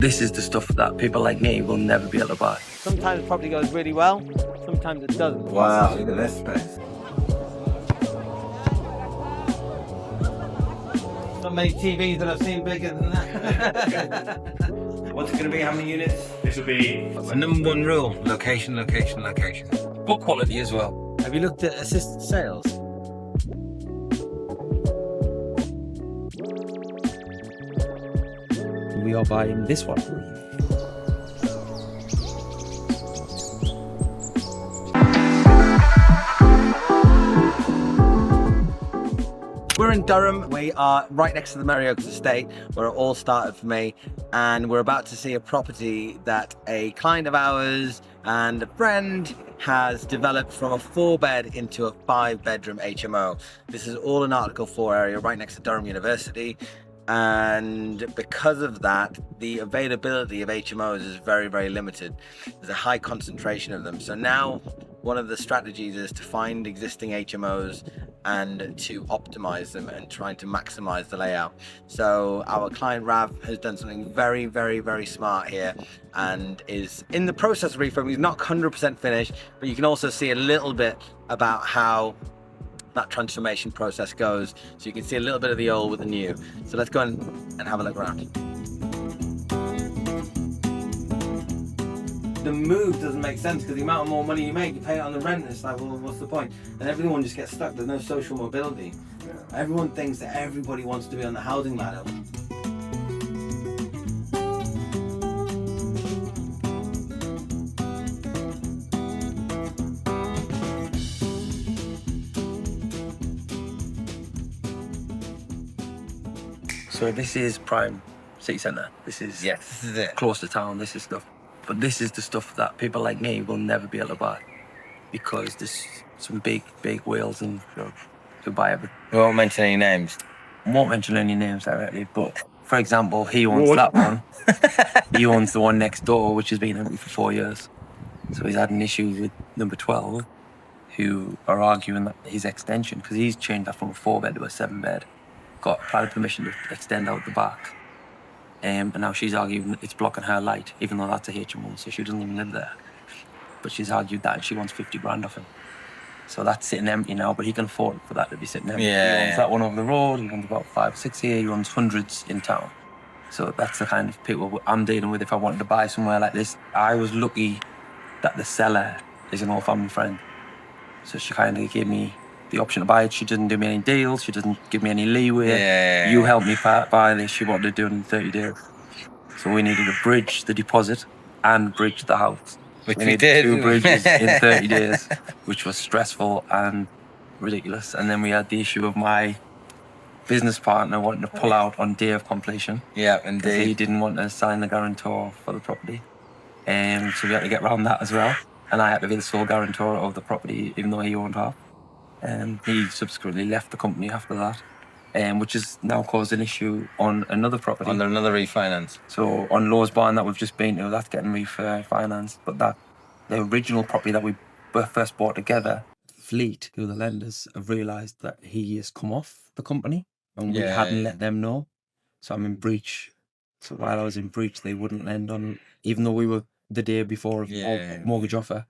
This is the stuff that people like me will never be able to buy. Sometimes property goes really well, sometimes it doesn't. Wow, look at this space. Not many TVs that I've seen bigger than that. What's it going to be? How many units? This will be The number one rule: location, location, location. Book quality as well. Have you looked at assisted sales? We are buying this one. We're in Durham. We are right next to the Merryoaks estate where it all started for me, and we're about to see a property that a client of ours and a friend has developed from a 4-bed into a 5-bedroom HMO. This is all in Article 4 area right next to Durham University, and because of that the availability of HMOs is very, very limited. There's a high concentration of them. So now one of the strategies is to find existing HMOs and to optimize them and trying to maximize the layout. So our client Rav has done something very, very, very smart here and is in the process of refurb. He's not 100% finished, but you can also see a little bit about how that transformation process goes. So you can see a little bit of the old with the new. So let's go and have a look around. The move doesn't make sense because the amount of more money you make, you pay it on the rent, and it's like, well, what's the point? And everyone just gets stuck. There's no social mobility. Everyone thinks that everybody wants to be on the housing ladder. So this is prime city centre. This is Yes, this is it. close to town. This is stuff. But this is the stuff that people like me will never be able to buy because there's some big, big whales and who buy everything. We won't mention any names. I won't mention any names directly, but for example, he owns that one. He owns the one next door, which has been empty for 4 years. So he's had an issue with number 12, who are arguing that his extension, because he's changed that from a 4-bed to a 7-bed, got private permission to extend out the back. And now she's arguing it's blocking her light, even though that's a HMO, so she doesn't even live there. But she's argued that and she wants 50 grand off him. So that's sitting empty now, but he can afford for that to be sitting empty. Yeah, He owns that one over the road, he owns about 5, 6 here, he owns hundreds in town. So that's the kind of people I'm dealing with if I wanted to buy somewhere like this. I was lucky that the seller is an old family friend. So she kind of gave me the option to buy it. She doesn't do me any deals. She doesn't give me any leeway. Yeah. You helped me buy this. She wanted to do it in 30 days. So we needed to bridge the deposit and bridge the house. Which we we needed did. 2 bridges in 30 days, which was stressful and ridiculous. And then we had the issue of my business partner wanting to pull out on day of completion. Yeah, Because he indeed. didn't want to sign the guarantor for the property. So we had to get around that as well. And I had to be the sole guarantor of the property, even though he owned half. He subsequently left the company after that, which has now caused an issue on another property. Under another refinance. So on Law's Barn that we've just been to, that's getting refinanced. But the original property that we first bought together, Fleet, who are the lenders, have realised that he has come off the company and we hadn't let them know. So I'm in breach. So while I was in breach, they wouldn't lend on, even though we were the day before of mortgage offer.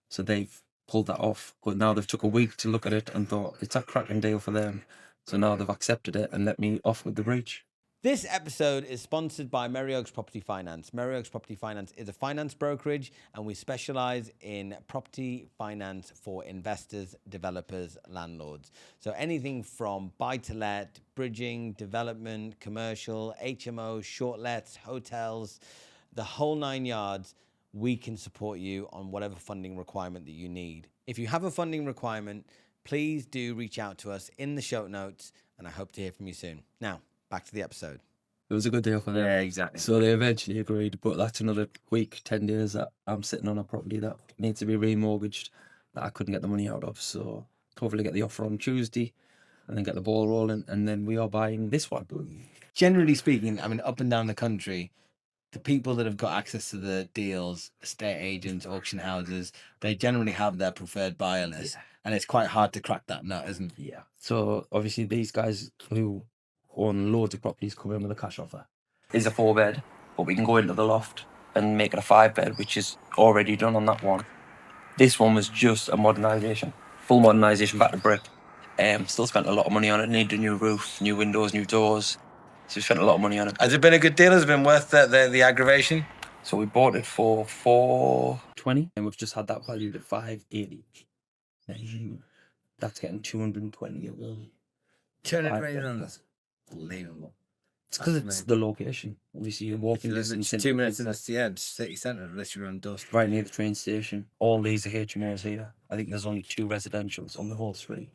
So they've pulled that off. But now they've took a week to look at it and thought it's a cracking deal for them. So now they've accepted it and let me off with the breach. This episode is sponsored by Merryoaks Property Finance. Merryoaks Property Finance is a finance brokerage, and we specialize in property finance for investors, developers, landlords. So anything from buy-to-let, bridging, development, commercial, HMO, short lets, hotels, the whole 9 yards, we can support you on whatever funding requirement that you need. If you have a funding requirement, please do reach out to us in the show notes, and I hope to hear from you soon. Now, back to the episode. It was a good deal for them. Yeah, exactly. So they eventually agreed, but that's another week, 10 days that I'm sitting on a property that needs to be remortgaged that I couldn't get the money out of. So hopefully get the offer on Tuesday and then get the ball rolling, and then we are buying this one. Generally speaking, I mean, up and down the country, the people that have got access to the deals, estate agents, auction houses, they generally have their preferred buyer list. Yeah. And it's quite hard to crack that nut, isn't it? Yeah. So obviously these guys who own loads of properties come in with a cash offer. It's a 4-bed but we can go into the loft and make it a 5-bed, which is already done on that one. This one was just a modernisation, full modernisation back to brick. Still spent a lot of money on it. Needed a new roof, new windows, new doors. So we spent a lot of money on it. Has it been a good deal? Has it been worth the aggravation? So we bought it for 420, and we've just had that valued at 580. That's getting 220 a wall. 220. That's unbelievable. It's because it's the location. Obviously, you're walking distance. 2 minutes in the city centre, unless you're on dust. Right near the train station. All these are HMOs here. I think there's only 2 residentials on the whole street.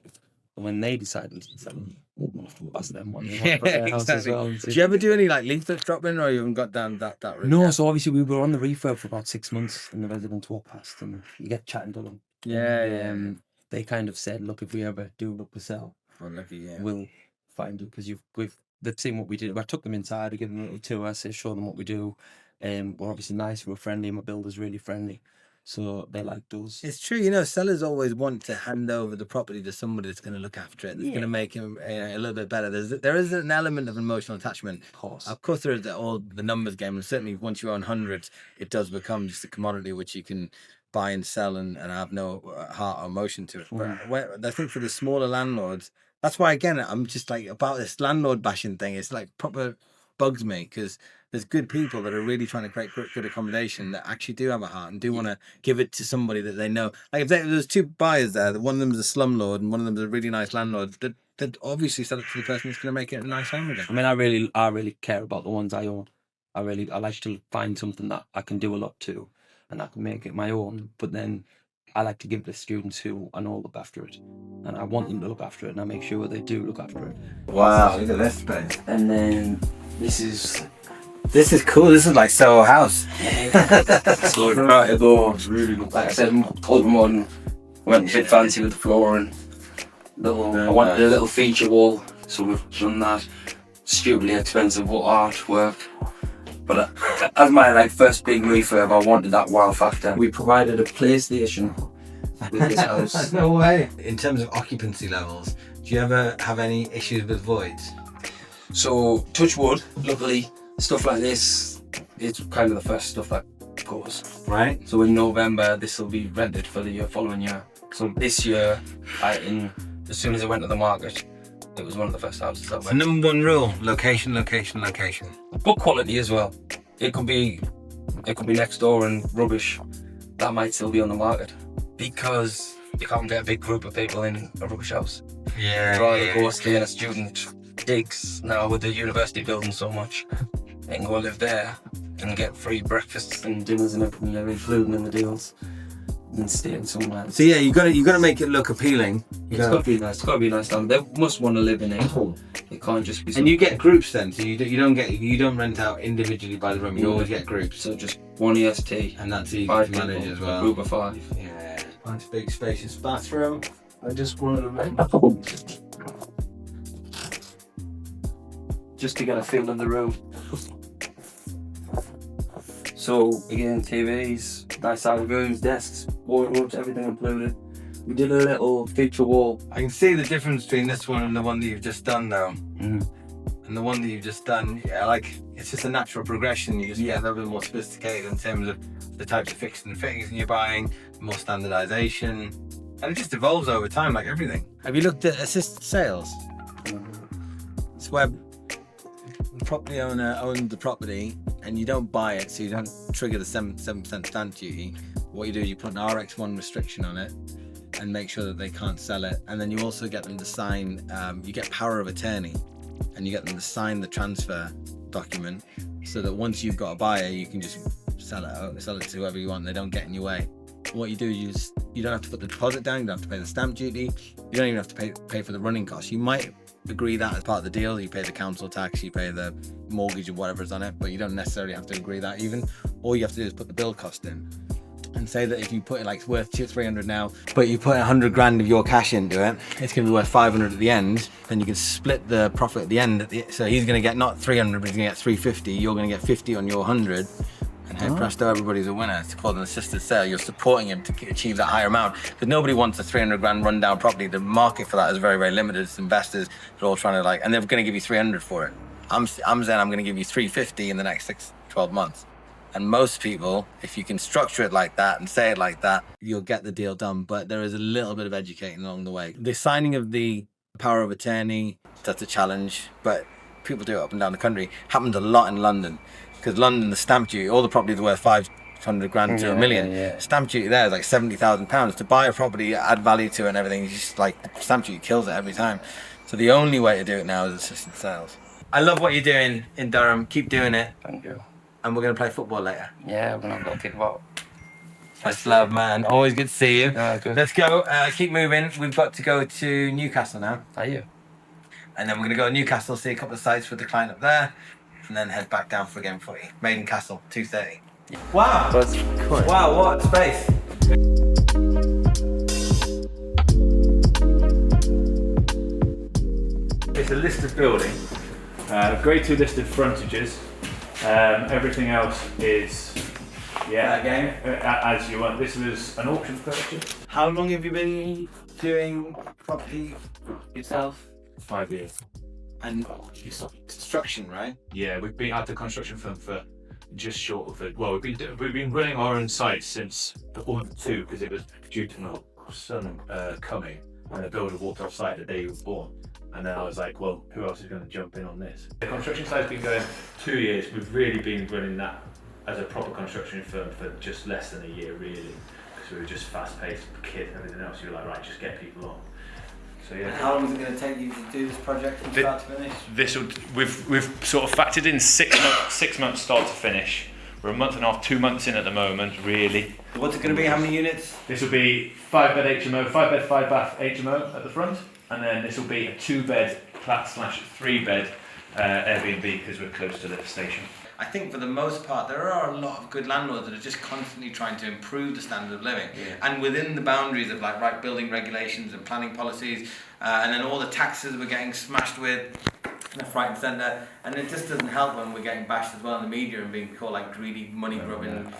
And when they decided to sell them, we'll have to pass them one. Yeah, exactly. Do you ever do any like leaflet dropping, or you haven't got down that route? No, so obviously we were on the refurb for about 6 months, and the residents walk past, and you get chatting to them. Yeah. They kind of said, "Look, if we ever do look to sell, we'll find you," because they've seen what we did. I took them inside, I give them a little tour, show them what we do. We're obviously nice, we're friendly. My builder's really friendly, so they liked us. It's true, you know, sellers always want to hand over the property to somebody that's going to look after it, that's going to make him a little bit better. There is an element of emotional attachment. Of course, there is all the numbers game, and certainly once you own hundreds, it does become just a commodity which you can buy and sell and have no heart or emotion to it. But I think for the smaller landlords, that's why, again, I'm just like about this landlord bashing thing. It's like proper bugs me, because there's good people that are really trying to create good accommodation that actually do have a heart and do want to give it to somebody that they know. Like if there's 2 buyers there, one of them is a slumlord and one of them is a really nice landlord, they'd obviously sell it to the person who's going to make it a nice home again. I mean, I really care about the ones I own. I like to find something that I can do a lot to, and I can make it my own. But then I like to give it to students who I know look after it, and I want them to look after it, and I make sure they do look after it. Wow, look at this space. And then this is cool. This is like Soho House. so we try to go, like I said, ultra modern. Went a bit fancy with the flooring. I wanted a little feature wall, so we've done that. Stupidly expensive artwork. But as my first big refurb, I wanted that wow factor. We provided a PlayStation with this house. No way. In terms of occupancy levels, do you ever have any issues with voids? So, touch wood, luckily, stuff like this, it's kind of the first stuff that goes. Right. So in November, this will be rented for the following year. So this year, as soon as it went to the market, it was one of the first houses that went. The number 1 rule: location, location, location. But quality as well. It could be next door and rubbish. That might still be on the market, because you can't get a big group of people in a rubbish house. Yeah. I'd rather go stay in a student digs now with the university building so much. They can go live there and get free breakfasts and dinners and everything, they're including in the deals, and stay in somewhere. So yeah, you got to make it look appealing. It's got to be nice. It's got to be nice. They must want to live in it. It can't just be. And you get groups then, so you don't rent out individually by the room. You always get groups. So just one EST, and that's easy 5 to manage people, as well. A group of 5. Yeah. Nice big spacious bathroom. I just wanted to rent. Just to get a feel in the room. So again, TVs, nice size rooms, desks, wardrobes, everything included. We did a little feature wall. I can see the difference between this one and the one that you've just done now. Mm. And the one that you've just done, it's just a natural progression. You just get a little bit more sophisticated in terms of the types of fixings and fittings you're buying, more standardization, and it just evolves over time, like everything. Have you looked at assisted sales? It's where the property owner owns the property and you don't buy it, so you don't trigger the 7% stamp duty. What you do is you put an RX1 restriction on it and make sure that they can't sell it. And then you also get them to sign, you get power of attorney, and you get them to sign the transfer document, so that once you've got a buyer, you can just sell it to whoever you want. They don't get in your way. What you do is you don't have to put the deposit down, you don't have to pay the stamp duty, you don't even have to pay for the running costs. You might agree that as part of the deal, you pay the council tax, you pay the mortgage or whatever's on it, but you don't necessarily have to agree that even. All you have to do is put the bill cost in. And say that if you put it, like, it's worth 300 now, but you put 100 grand of your cash into it, it's going to be worth 500 at the end. Then you can split the profit at the end. So he's going to get not 300, but he's going to get 350. You're going to get 50 on your 100. And hey, presto, everybody's a winner. It's called an assisted sale. You're supporting him to achieve that higher amount, because nobody wants a 300 grand rundown property. The market for that is very, very limited. It's investors. They're all trying to and they're going to give you 300 for it. I'm saying I'm going to give you 350 in the next 12 months. And most people, if you can structure it like that and say it like that, you'll get the deal done. But there is a little bit of educating along the way. The signing of the power of attorney, that's a challenge, but people do it up and down the country. Happens a lot in London, because London, the stamp duty, all the properties are worth 500 grand to a million. Yeah. Stamp duty there is like £70,000 to buy a property, add value to it and everything. It's just like stamp duty kills it every time. So the only way to do it now is assisted sales. I love what you're doing in Durham. Keep doing it. Thank you. And we're going to play football later. Yeah, we're not going to kickball. That's love, man. Always good to see you. Yeah, good. Let's go. Keep moving. We've got to go to Newcastle now. Are you? And then we're going to go to Newcastle, see a couple of sites with the client up there, and then head back down for a game footy. Maiden Castle, 2:30. Yeah. Wow. That's cool. Wow, what space. It's a listed building, grade 2 listed frontages. Everything else is, Game. as you want. This was an auction purchase. How long have you been doing property yourself? 5 years. And construction, right? Yeah, we've been at the construction firm for just short of it. Well, we've been running our own site since before 2, because it was due to my son coming, and the builder walked off site the day he was born. And then I was like, well, who else is going to jump in on this? The construction site's been going 2 years. We've really been running that as a proper construction firm for just less than a year, really, because we were just fast-paced, kid, and everything else. You were like, right, just get people on. So yeah. And how long is it going to take you to do this project from start to finish? We've sort of factored in 6 months start to finish. We're a month and a half, 2 months in at the moment, really. What's it going to be? How many units? This will be 5-bed HMO, 5-bed, 5-bath HMO at the front, and then this will be a 2-bed /3-bed Airbnb, because we're close to the station. I think for the most part, there are a lot of good landlords that are just constantly trying to improve the standard of living. Yeah. And within the boundaries of like right building regulations and planning policies, and then all the taxes we're getting smashed with left, right and centre. And it just doesn't help when we're getting bashed as well in the media and being called like greedy, money grubbing.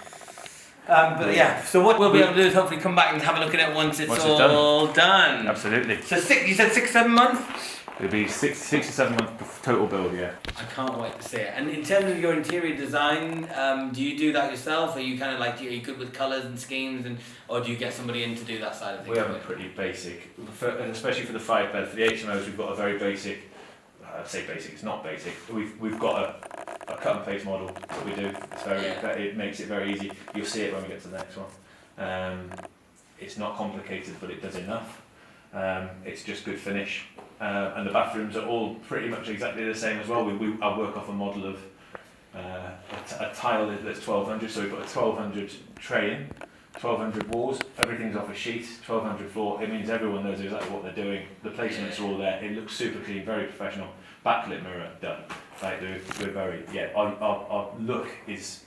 But yeah, so what we'll be able to do is hopefully come back and have a look at it once it's all done. Absolutely. So you said 6-7 months? It'll be 6 to 7 months total build, yeah. I can't wait to see it. And in terms of your interior design, do you do that yourself? Are you kind of like, are you good with colours and schemes, or do you get somebody in to do that side of things? We have a pretty basic, and especially for the 5-bed, for the HMOs, we've got a very basic. I'd say basic. It's not basic. We've got a cut and paste model that we do. It's very. It makes it very easy. You'll see it when we get to the next one. It's not complicated, but it does enough. It's just good finish. And the bathrooms are all pretty much exactly the same as well. I work off a model of a tile that's 1200, so we've got a 1200 tray in, 1200 walls, everything's off a sheet, 1200 floor. It means everyone knows exactly what they're doing. The placements are all there. It looks super clean, very professional. Backlit mirror, done. Like we're very, our look is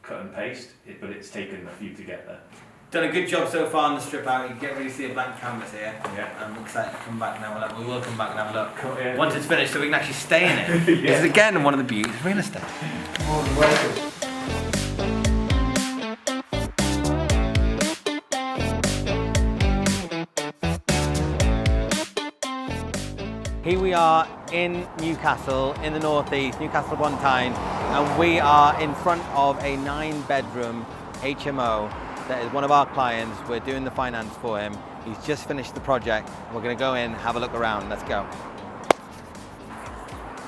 cut and paste, but it's taken a few to get there. Done a good job so far on the strip out. You can get ready to see a blank canvas here. Yeah. I'm excited to come back and have a look. We will come back and have a look. Cool, yeah. Once it's finished, so we can actually stay in it. Yeah. This is again one of the beauties of real estate. More than welcome. Here we are in Newcastle, in the northeast, Newcastle upon Tyne, and we are in front of a 9-bedroom HMO that is one of our clients. We're doing the finance for him. He's just finished the project. We're going to go in, have a look around. Let's go.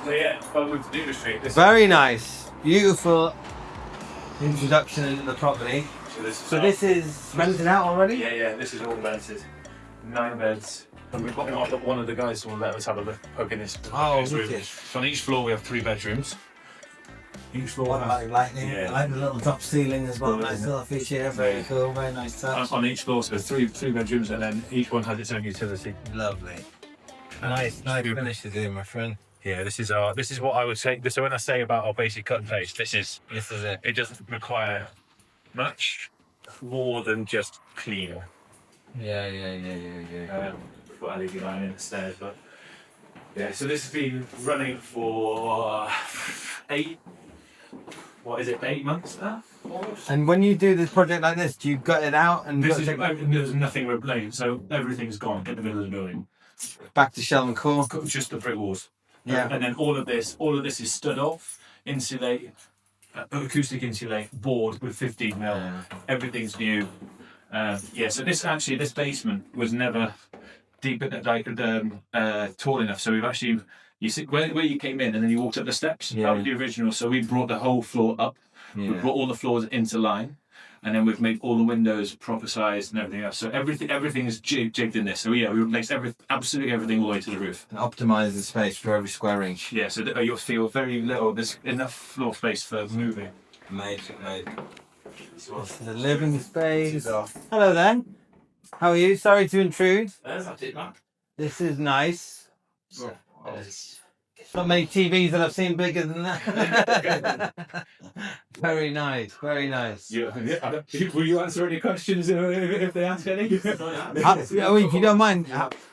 So yeah, well, with the industry. Very nice, beautiful introduction into the property. So this is rented out already? Yeah, this is all rented. 9 beds. And we've got one of the guys who will let us have a look, poke in this. Oh, this room. So on each floor we have 3 bedrooms. Each floor What about lighting? Yeah. I like the little drop ceiling as well. Nice little feature. Very cool. Very nice touch. on each floor, so 3 bedrooms, and then each one has its own utility. Lovely. Nice finish to do, my friend. Yeah, this is what I would say. So when I say about our basic cut and paste, this is it. it doesn't require much more than just clean. Yeah. Got LED line in the stairs, but yeah. So this has been running for 8 months now? And when you do this project like this, do you gut it out and There's nothing replaced, so everything's gone in the middle of the building. back to shell and core? Just the brick walls. Yeah. And then all of this is stood off, insulate, acoustic insulate, board with 15 mil. Yeah. Everything's new. So this basement was never deep tall enough. So we've actually, you see where you came in and then you walked up the steps. Yeah. That was the original. So we brought the whole floor up. We brought all the floors into line, and then we've made all the windows proper sized and everything else. So everything's jigged in this. So we replaced absolutely everything all the way to the roof. And optimize the space for every square inch. Yeah. So that you'll feel very little. There's enough floor space for moving. Amazing. This is the living space. Hello there. How are you? Sorry to intrude. This is nice. Not many TVs that I've seen bigger than that. Very nice, very nice. Will you answer any questions if they ask any? If you don't mind,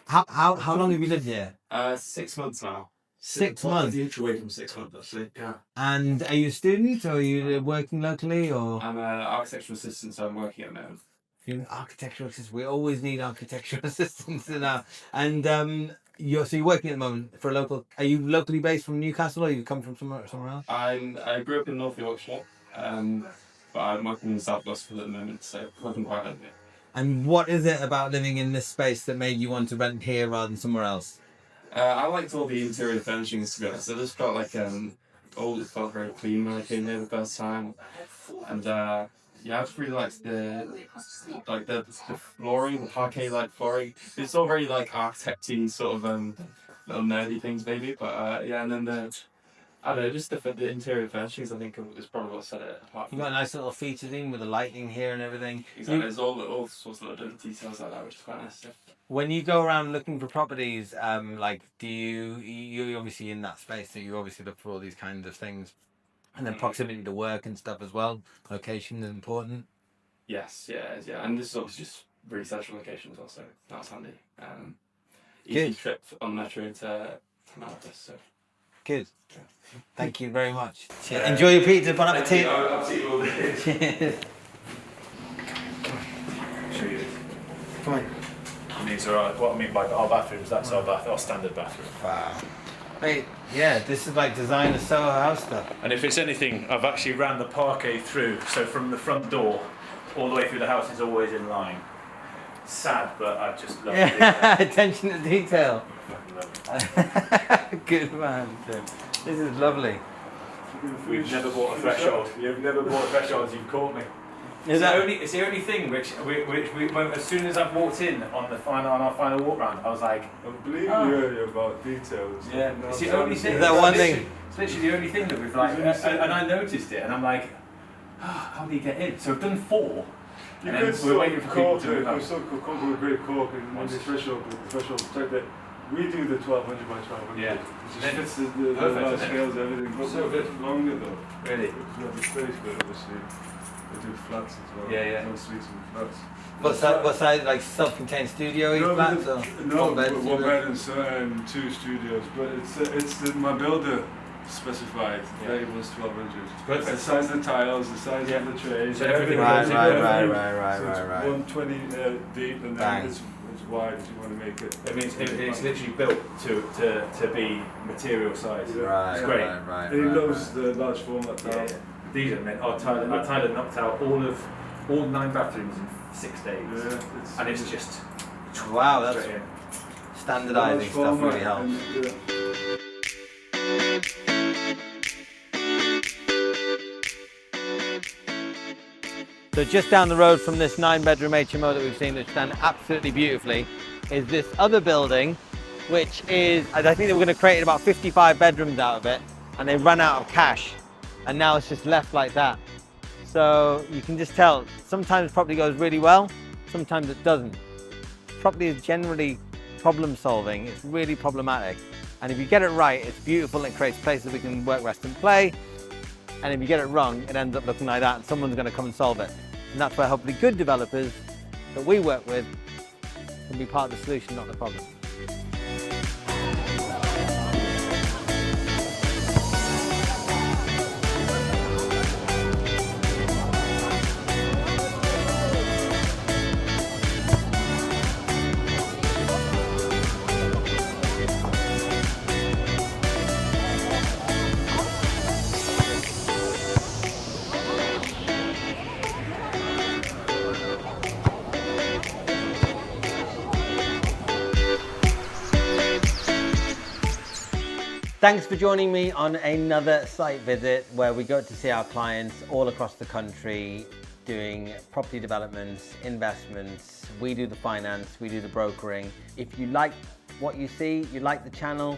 how long have you lived here? 6 months now. 6 months. Away from 6 months actually. Yeah. And are you a student or are you working locally or? I'm an architectural assistant, so I'm working at the moment. You're an architectural assistant. We always need architectural assistants in our. And you're working at the moment for a local. Are you locally based from Newcastle or you come from somewhere else? I grew up in North Yorkshire, but I'm working in South Gloucester at the moment, so working quite a bit. And what is it about living in this space that made you want to rent here rather than somewhere else? I liked all the interior furnishings, to be honest. I just felt like it felt very clean when I came here the first time, and I just really liked the flooring, the parquet-like flooring. It's all very like architect-y sort of little nerdy things maybe, but and then I don't know, just the interior furnishings I think is probably what set it apart. You got a nice little featured in with the lighting here and everything. Exactly, there's all sorts of little details like that, which is quite nice. Yeah. When you go around looking for properties, do you obviously in that space, so you obviously look for all these kinds of things, and then proximity to work and stuff as well. Location is important. Yes, yeah, and this is obviously just really central locations also. That's handy. Easy trip on the metro to Malta, so. Good. Thank you very much. Enjoy your pizza. Bon appetit. Cheers. Show you. Fine. These are what I mean by our bathrooms. That's our standard bathroom. Wow. Mate, yeah, this is like designer Soho House stuff. And if it's anything, I've actually ran the parquet through. So from the front door all the way through the house is always in line. Sad, but I just love it. Attention to detail. Fucking Good man. This is lovely. We've never bought a threshold. You've never bought a threshold. You've caught me. It's the only thing which as soon as I walked in on our final walk round, I was like, I believe you about details. Yeah, it's the only thing. That one thing. It's literally the only thing that we've and I noticed it, and I'm like, how do you get in? So we've done 4. You and could then we're waiting for people to move You up. still could come to a great cork and when the threshold check that. We do the 1200 by 1200. Yeah. It just fits the Perfect, large isn't it? scales, everything. But So a bit longer though. Really? It's not the space, but obviously they do flats as well. Yeah. No suites and flats. What's that like self-contained studio flats or No, one bed? one bed and 2 studios. But it's my builder specified. They was 1200. It's the size of the tiles, the size of the trays. So everything Right. So it's 120 deep and Bang. then it's wide if you want to make it. I mean, it's literally built to be material size. Right, It's great. And he loves the large format tile. Yeah. These are meant. Tyler knocked out all 9 bathrooms in 6 days, Yeah, and it's just Wow, that's straight in. standardising stuff really helps. So just down the road from this 9-bedroom HMO that we've seen that's done absolutely beautifully is this other building, which is, I think they were going to create about 55 bedrooms out of it, and they ran out of cash, and now it's just left like that. So you can just tell, sometimes property goes really well, sometimes it doesn't. Property is generally problem solving, it's really problematic. And if you get it right, it's beautiful and it creates places we can work, rest and play. And if you get it wrong, it ends up looking like that and someone's going to come and solve it. And that's where hopefully good developers that we work with can be part of the solution, not the problem. Thanks for joining me on another site visit where we go to see our clients all across the country doing property developments, investments. We do the finance, we do the brokering. If you like what you see, you like the channel,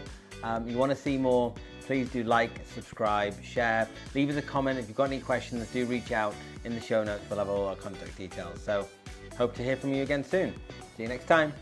you want to see more, please do like, subscribe, share, leave us a comment. If you've got any questions, do reach out. In the show notes, we'll have all our contact details. So hope to hear from you again soon. See you next time.